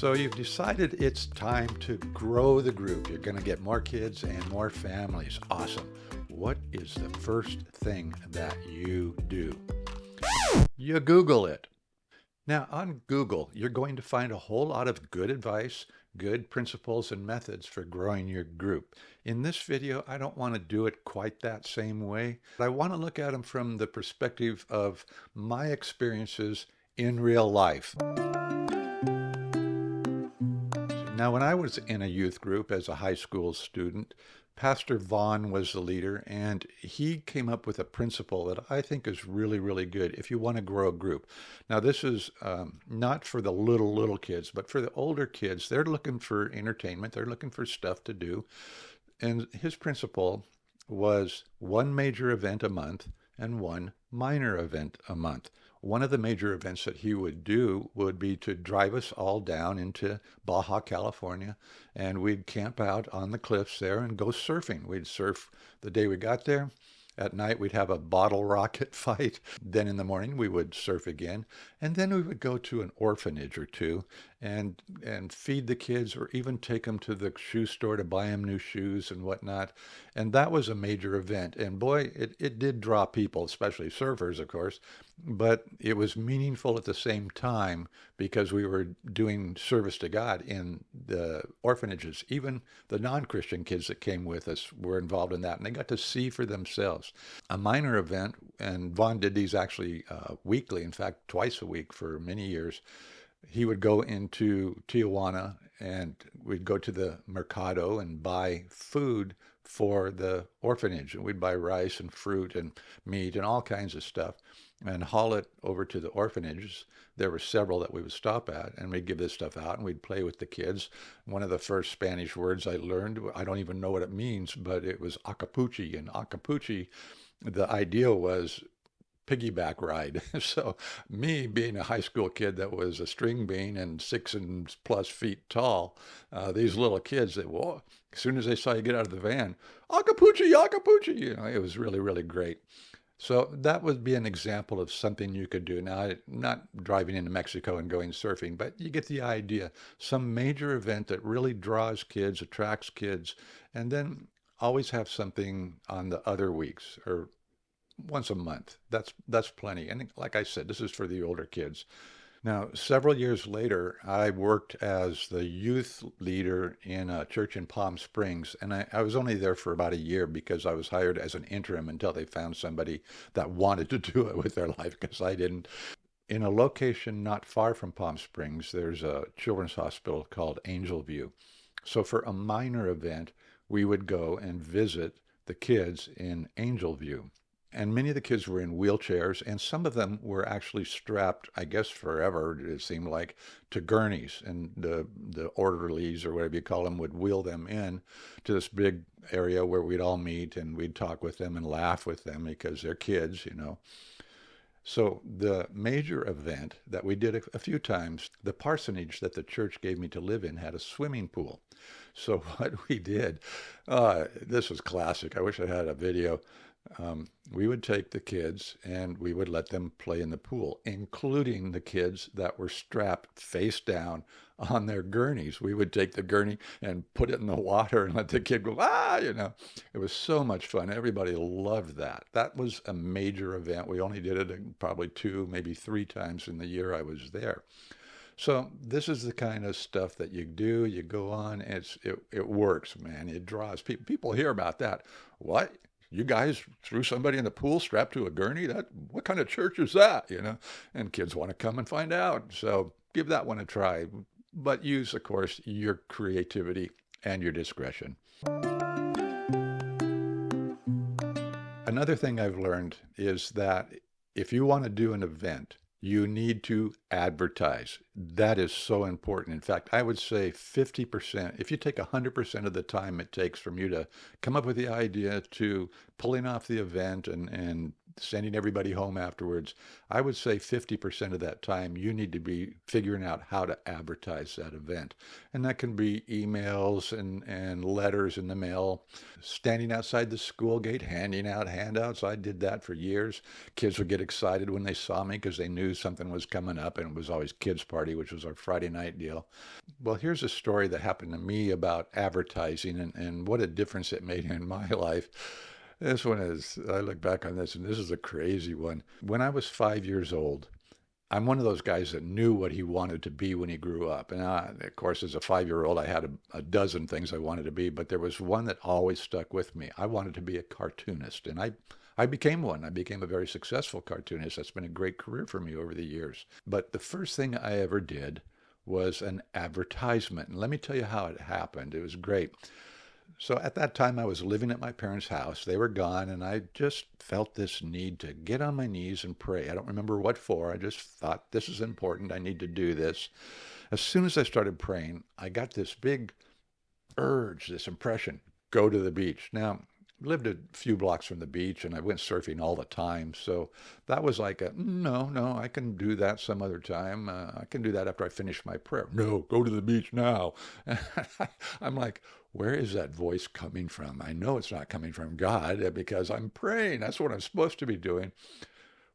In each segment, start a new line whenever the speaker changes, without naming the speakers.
So you've decided it's time to grow the group. You're going to get more kids and more families. Awesome. What is the first thing that you do? You Google it. Now, on Google, you're going to find a whole lot of good advice, good principles and methods for growing your group. In this video, I don't want to do it quite that same way. I want to look at them from the perspective of my experiences in real life. Now, when I was in a youth group as a high school student, Pastor Vaughn was the leader, and he came up with a principle that I think is really, really good if you want to grow a group. Now, this is not for the little kids, but for the older kids. They're looking for entertainment. They're looking for stuff to do. And his principle was one major event a month and one minor event a month. One of the major events that he would do would be to drive us all down into Baja, California, and we'd camp out on the cliffs there and go surfing. We'd surf the day we got there. At night, we'd have a bottle rocket fight. Then in the morning, we would surf again. And then we would go to an orphanage or two and feed the kids, or even take them to the shoe store to buy them new shoes and whatnot. And that was a major event. And boy, it did draw people, especially surfers, of course. But it was meaningful at the same time because we were doing service to God in the orphanages. Even the non-Christian kids that came with us were involved in that, and they got to see for themselves. A minor event, and Vaughn did these actually weekly, in fact, twice a week for many years. He would go into Tijuana and we'd go to the mercado and buy food for the orphanage. And we'd buy rice and fruit and meat and all kinds of stuff and haul it over to the orphanages. There were several that we would stop at, and we'd give this stuff out and we'd play with the kids. One of the first Spanish words I learned, I don't even know what it means, but it was acapuchi. And acapuchi, the idea was piggyback ride. So me being a high school kid that was a string bean and 6 and plus feet tall, these little kids that, whoa, as soon as they saw you get out of the van, acapuchi, acapuchi, it was really, really great. So that would be an example of something you could do. Now, not driving into Mexico and going surfing, but you get the idea. Some major event that really draws kids, attracts kids, and then always have something on the other weeks or once a month. That's plenty. And like I said, this is for the older kids. Now, several years later, I worked as the youth leader in a church in Palm Springs, and I was only there for about a year because I was hired as an interim until they found somebody that wanted to do it with their life, because I didn't. In a location not far from Palm Springs, there's a children's hospital called Angel View. So for a minor event, we would go and visit the kids in Angel View. And many of the kids were in wheelchairs, and some of them were actually strapped, I guess forever, it seemed like, to gurneys. And the orderlies, or whatever you call them, would wheel them in to this big area where we'd all meet, and we'd talk with them and laugh with them because they're kids, So the major event that we did a few times, the parsonage that the church gave me to live in had a swimming pool. So what we did, this was classic. I wish I had a video. We would take the kids and we would let them play in the pool, including the kids that were strapped face down on their gurneys. We would take the gurney and put it in the water and let the kid go, It was so much fun. Everybody loved that. That was a major event. We only did it probably 2, maybe 3 times in the year I was there. So this is the kind of stuff that you do. You go on. It works, man. It draws people. People hear about that. What? You guys threw somebody in the pool strapped to a gurney? What kind of church is that? And kids want to come and find out. So give that one a try. But use, of course, your creativity and your discretion. Another thing I've learned is that if you want to do an event, you need to advertise. That is so important. In fact, I would say 50%, if you take 100% of the time it takes from you to come up with the idea to pulling off the event and sending everybody home afterwards. I would say 50% of that time you need to be figuring out how to advertise that event. And that can be emails and letters in the mail, standing outside the school gate, handing out handouts. I did that for years. Kids would get excited when they saw me because they knew something was coming up, and it was always kids' party, which was our Friday night deal. Well, here's a story that happened to me about advertising and what a difference it made in my life. This one is, I look back on this, and this is a crazy one. When I was 5 years old, I'm one of those guys that knew what he wanted to be when he grew up. And of course, as a 5 year old, I had a dozen things I wanted to be, but there was one that always stuck with me. I wanted to be a cartoonist, and I became one. I became a very successful cartoonist. That's been a great career for me over the years. But the first thing I ever did was an advertisement. And let me tell you how it happened. It was great. So at that time, I was living at my parents' house. They were gone, and I just felt this need to get on my knees and pray. I don't remember what for. I just thought, this is important. I need to do this. As soon as I started praying, I got this big urge, this impression, go to the beach. Now, I lived a few blocks from the beach, and I went surfing all the time. So that was like a, no, I can do that some other time. I can do that after I finish my prayer. No, go to the beach now. I'm like, where is that voice coming from? I know it's not coming from God because I'm praying. That's what I'm supposed to be doing.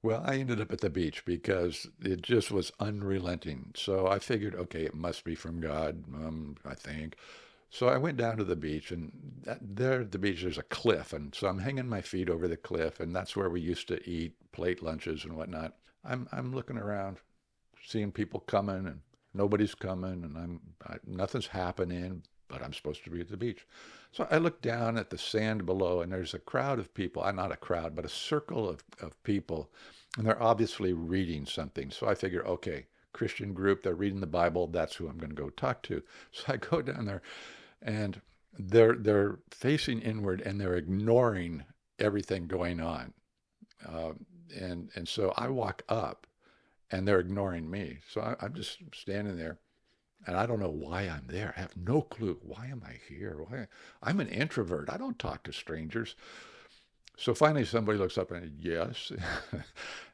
Well, I ended up at the beach because it just was unrelenting. So I figured, okay, it must be from God, I think. So I went down to the beach, and there at the beach there's a cliff, and so I'm hanging my feet over the cliff, and that's where we used to eat plate lunches and whatnot. I'm looking around, seeing people coming, and nobody's coming, and nothing's happening, but I'm supposed to be at the beach. So I look down at the sand below, and there's a crowd of people, not a crowd, but a circle of people, and they're obviously reading something. So I figure, okay, Christian group, they're reading the Bible, that's who I'm going to go talk to. So I go down there, and they're facing inward, and they're ignoring everything going on. Uh, and so I walk up, and they're ignoring me. So I'm just standing there, and I don't know why I'm there. I have no clue. Why am I here? Why? I'm an introvert. I don't talk to strangers. So finally, somebody looks up and, yes.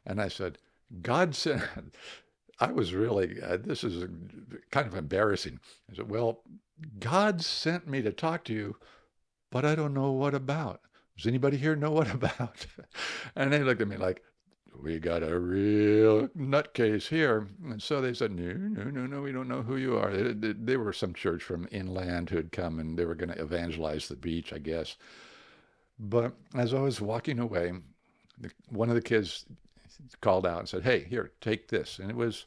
And I said, God said, I was really, this is kind of embarrassing. I said, well, God sent me to talk to you, but I don't know what about. Does anybody here know what about? And they looked at me like, we got a real nutcase here. And so they said, no, we don't know who you are. They were some church from inland who had come, and they were going to evangelize the beach, I guess. But as I was walking away, one of the kids called out and said, hey, here, take this. And it was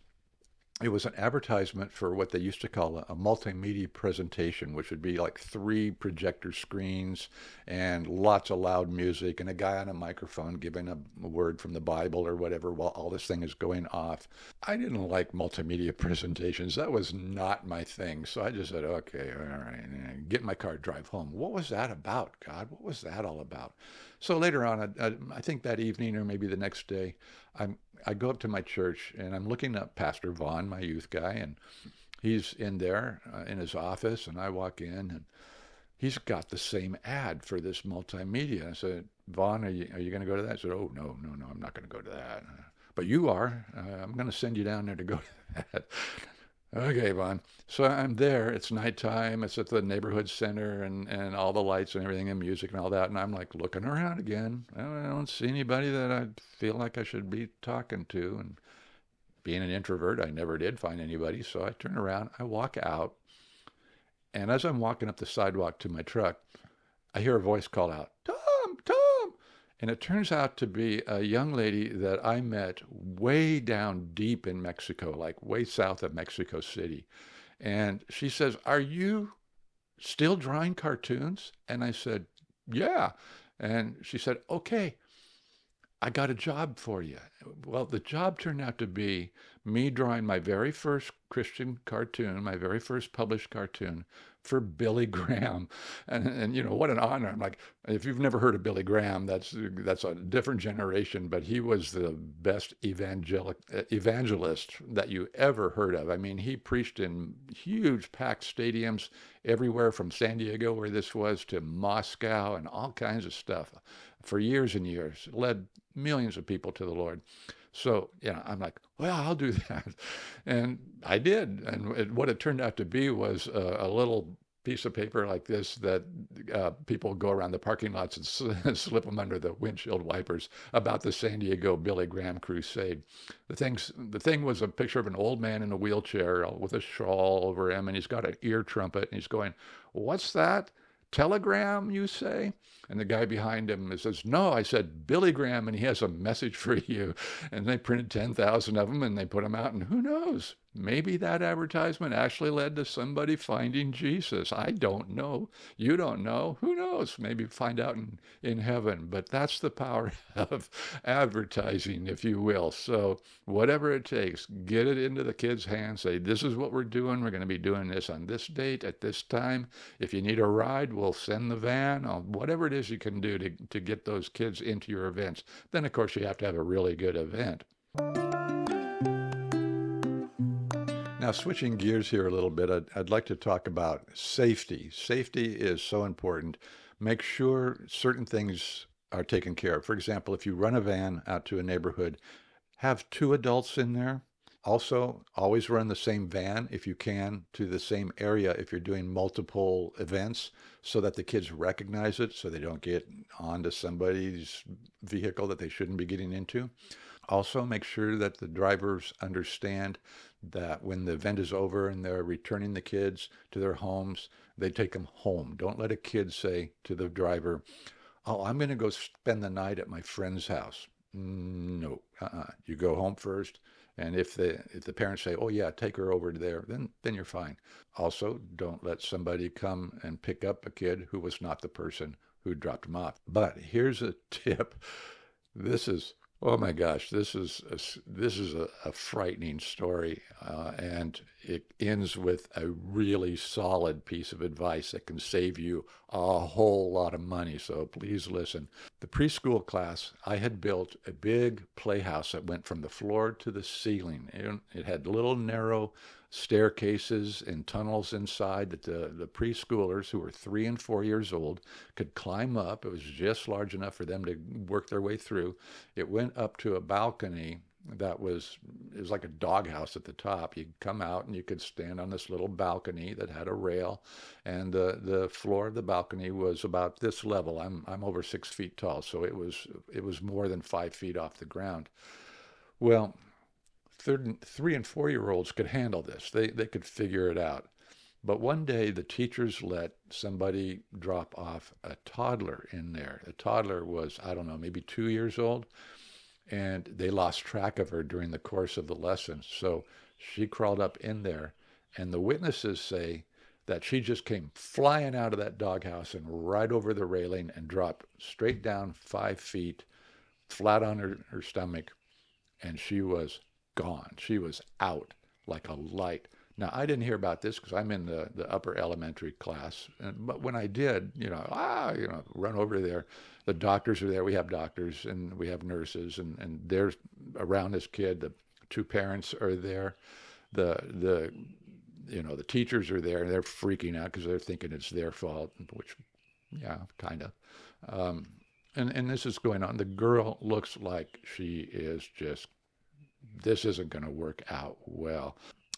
an advertisement for what they used to call a multimedia presentation, which would be like 3 projector screens and lots of loud music and a guy on a microphone giving a word from the Bible or whatever while all this thing is going off. I didn't like multimedia presentations. That was not my thing. So I just said, okay, all right, get in my car, drive home. What was that about, God? What was that all about? So later on, I think that evening or maybe the next day, I go up to my church, and I'm looking at Pastor Vaughn, my youth guy, and he's in there in his office, and I walk in, and he's got the same ad for this multimedia. I said, Vaughn, are you going to go to that? I said, oh, no, I'm not going to go to that. But you are. I'm going to send you down there to go to that. Okay, Vaughn. So I'm there. It's nighttime. It's at the neighborhood center, and all the lights and everything and music and all that. And I'm like looking around again. I don't see anybody that I feel like I should be talking to. And being an introvert, I never did find anybody. So I turn around. I walk out. And as I'm walking up the sidewalk to my truck, I hear a voice call out, Tom, Tom. And it turns out to be a young lady that I met way down deep in Mexico, like way south of Mexico City. And she says, are you still drawing cartoons? And I said, yeah. And she said, okay, I got a job for you. Well, the job turned out to be me drawing my very first Christian cartoon, my very first published cartoon for Billy Graham. And you know, what an honor. I'm like, if you've never heard of Billy Graham, that's a different generation, but he was the best evangelist that you ever heard of. I mean, he preached in huge packed stadiums everywhere from San Diego, where this was, to Moscow and all kinds of stuff for years and years. Led millions of people to the Lord. So, I'm like, well, I'll do that. And I did. And what it turned out to be was a little piece of paper like this that people go around the parking lots and slip them under the windshield wipers about the San Diego Billy Graham crusade. The thing was a picture of an old man in a wheelchair with a shawl over him, and he's got an ear trumpet, and he's going, "What's that? Telegram, you say?" And the guy behind him says, "No, I said Billy Graham, and he has a message for you." And they printed 10,000 of them, and they put them out, and who knows? Maybe that advertisement actually led to somebody finding Jesus. I don't know. You don't know. Who knows? Maybe find out in heaven. But that's the power of advertising, if you will. So whatever it takes, get it into the kids' hands. Say, this is what we're doing. We're going to be doing this on this date at this time. If you need a ride, we'll send the van. Or whatever it is you can do to get those kids into your events. Then, of course, you have to have a really good event. Now, switching gears here a little bit, I'd like to talk about safety. Safety is so important. Make sure certain things are taken care of. For example, if you run a van out to a neighborhood, have 2 adults in there. Also, always run the same van if you can to the same area if you're doing multiple events so that the kids recognize it so they don't get onto somebody's vehicle that they shouldn't be getting into. Also, make sure that the drivers understand that when the event is over and they're returning the kids to their homes, they take them home. Don't let a kid say to the driver, "Oh, I'm going to go spend the night at my friend's house." No, you go home first. And if the parents say, "Oh yeah, take her over there," then you're fine. Also, don't let somebody come and pick up a kid who was not the person who dropped him off. But here's a tip. This is Oh my gosh, this is a frightening story, and it ends with a really solid piece of advice that can save you a whole lot of money. So please listen. The preschool class, I had built a big playhouse that went from the floor to the ceiling. It had little narrow staircases and tunnels inside that the preschoolers who were 3 and 4 years old could climb up. It was just large enough for them to work their way through. It went up to a balcony it was like a doghouse at the top. You'd come out and you could stand on this little balcony that had a rail, and the floor of the balcony was about this level. I'm over 6 feet tall, so it was more than 5 feet off the ground. Well, 3 and 4 year olds could handle this. They could figure it out. But one day the teachers let somebody drop off a toddler in there. The toddler was, I don't know, maybe 2 years old, and they lost track of her during the course of the lesson. So she crawled up in there, and the witnesses say that she just came flying out of that doghouse and right over the railing and dropped straight down 5 feet, flat on her stomach, and she was gone. She was out like a light. Now, I didn't hear about this because I'm in the upper elementary class. But when I did, run over there. The doctors are there. We have doctors and we have nurses, and they're around this kid. The 2 parents are there. The teachers are there, and they're freaking out because they're thinking it's their fault, which, yeah, kind of. And this is going on. The girl looks like she is just, this isn't going to work out well.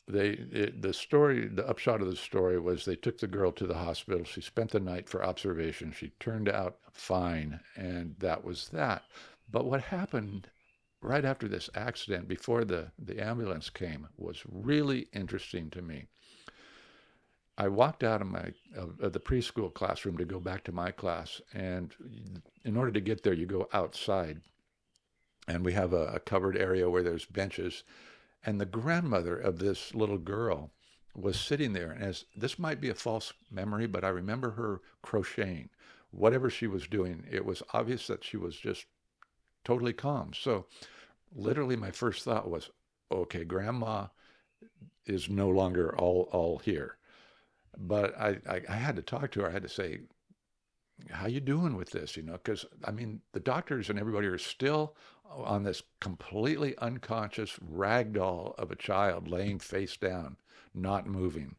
The upshot of the story was they took the girl to the hospital. She spent the night for observation. She turned out fine, and that was that. But what happened right after this accident, before the ambulance came, was really interesting to me. I walked out of the preschool classroom to go back to my class, and in order to get there, you go outside, and we have a covered area where there's benches. And the grandmother of this little girl was sitting there. And this might be a false memory, but I remember her crocheting. Whatever she was doing, it was obvious that she was just totally calm. So literally my first thought was, okay, grandma is no longer all here. But I had to talk to her. I had to say, how you doing with this? Because, I mean, the doctors and everybody are still on this completely unconscious rag doll of a child laying face down, not moving.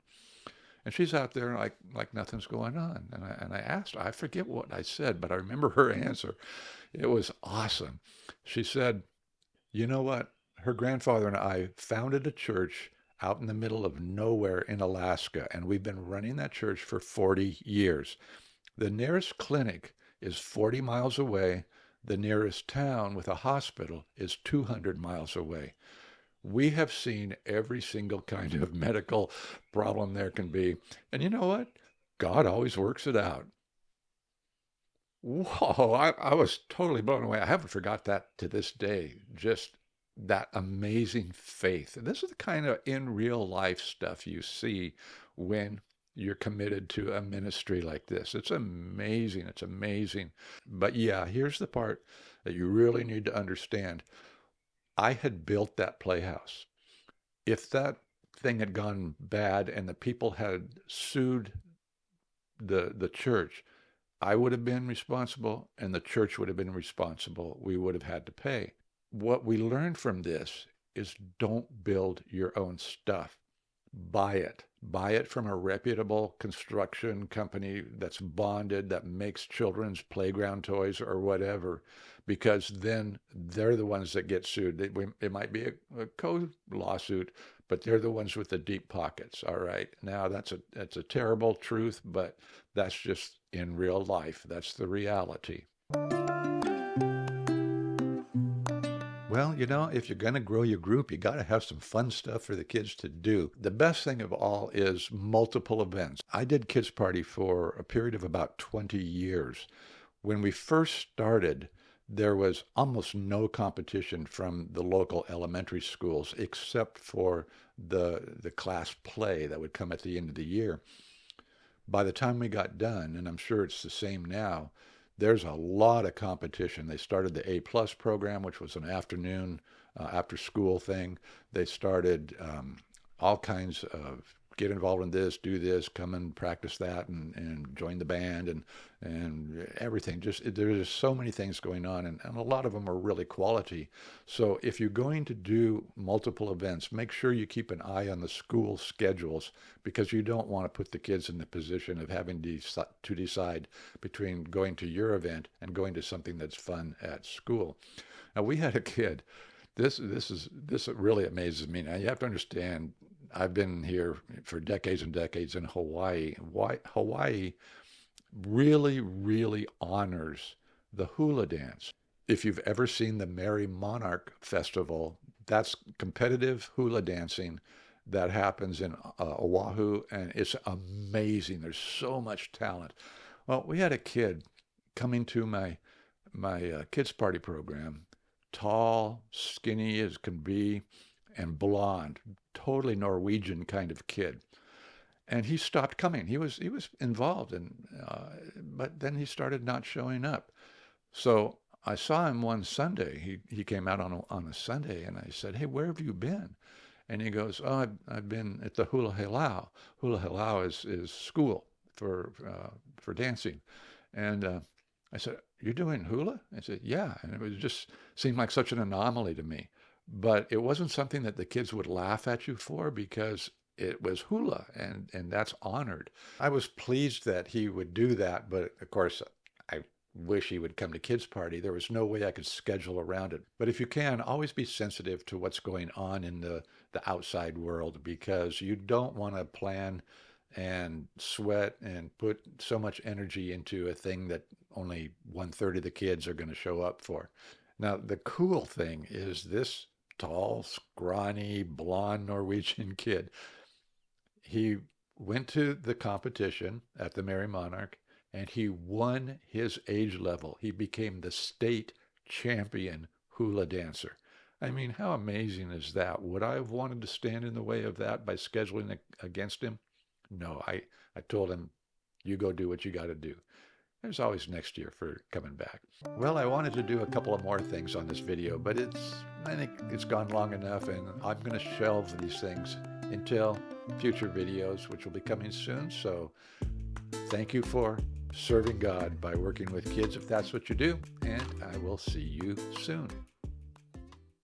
And she's out there like nothing's going on. And I asked her, I forget what I said, but I remember her answer. It was awesome. She said, you know what? Her grandfather and I founded a church out in the middle of nowhere in Alaska, and we've been running that church for 40 years. The nearest clinic is 40 miles away. The nearest town with a hospital is 200 miles away. We have seen every single kind of medical problem there can be. And you know what? God always works it out. Whoa, I was totally blown away. I haven't forgot that to this day. Just that amazing faith. And this is the kind of in real life stuff you see when you're committed to a ministry like this. It's amazing. It's amazing. But yeah, here's the part that you really need to understand. I had built that playhouse. If that thing had gone bad and the people had sued the church, I would have been responsible and the church would have been responsible. We would have had to pay. What we learned from this is don't build your own stuff. Buy it. Buy it from a reputable construction company that's bonded, that makes children's playground toys or whatever, because then they're the ones that get sued. It might be a co-lawsuit, but they're the ones with the deep pockets. All right. Now that's a terrible truth, but that's just in real life. That's the reality. Well, if you're going to grow your group, you got to have some fun stuff for the kids to do. The best thing of all is multiple events. I did Kids Party for a period of about 20 years. When we first started, there was almost no competition from the local elementary schools except for the class play that would come at the end of the year. By the time we got done, and I'm sure it's the same now, there's a lot of competition. They started the A+ program, which was an afternoon after school thing. They started all kinds of get involved in this, do this, come and practice that, and join the band and everything. There's just so many things going on, and a lot of them are really quality. So if you're going to do multiple events, make sure you keep an eye on the school schedules, because you don't want to put the kids in the position of having to decide between going to your event and going to something that's fun at school. Now, we had a kid. This really amazes me. Now, you have to understand, I've been here for decades and decades in Hawaii. Hawaii really, really honors the hula dance. If you've ever seen the Merry Monarch Festival, that's competitive hula dancing that happens in Oahu, and it's amazing. There's so much talent. Well, we had a kid coming to my kids party program, tall, skinny as can be, and blonde, totally Norwegian kind of kid. And he stopped coming. He was involved, but then he started not showing up. So I saw him one Sunday. He came out on a Sunday, and I said, "Hey, where have you been?" And he goes, "Oh, I've been at the hula halau. Hula halau is school for dancing." And I said, "You're doing hula?" I said, "Yeah." And it was just seemed like such an anomaly to me. But it wasn't something that the kids would laugh at you for, because it was hula, and that's honored. I was pleased that he would do that, but of course, I wish he would come to Kids Party. There was no way I could schedule around it. But if you can, always be sensitive to what's going on in the outside world, because you don't want to plan and sweat and put so much energy into a thing that only 1/3 of the kids are going to show up for. Now, the cool thing is this tall, scrawny, blonde Norwegian kid. He went to the competition at the Merry Monarch, and he won his age level. He became the state champion hula dancer. I mean, how amazing is that? Would I have wanted to stand in the way of that by scheduling against him? No, I told him, you go do what you got to do. There's always next year for coming back. Well, I wanted to do a couple of more things on this video, but I think it's gone long enough, and I'm going to shelve these things until future videos, which will be coming soon. So thank you for serving God by working with kids, if that's what you do, and I will see you soon.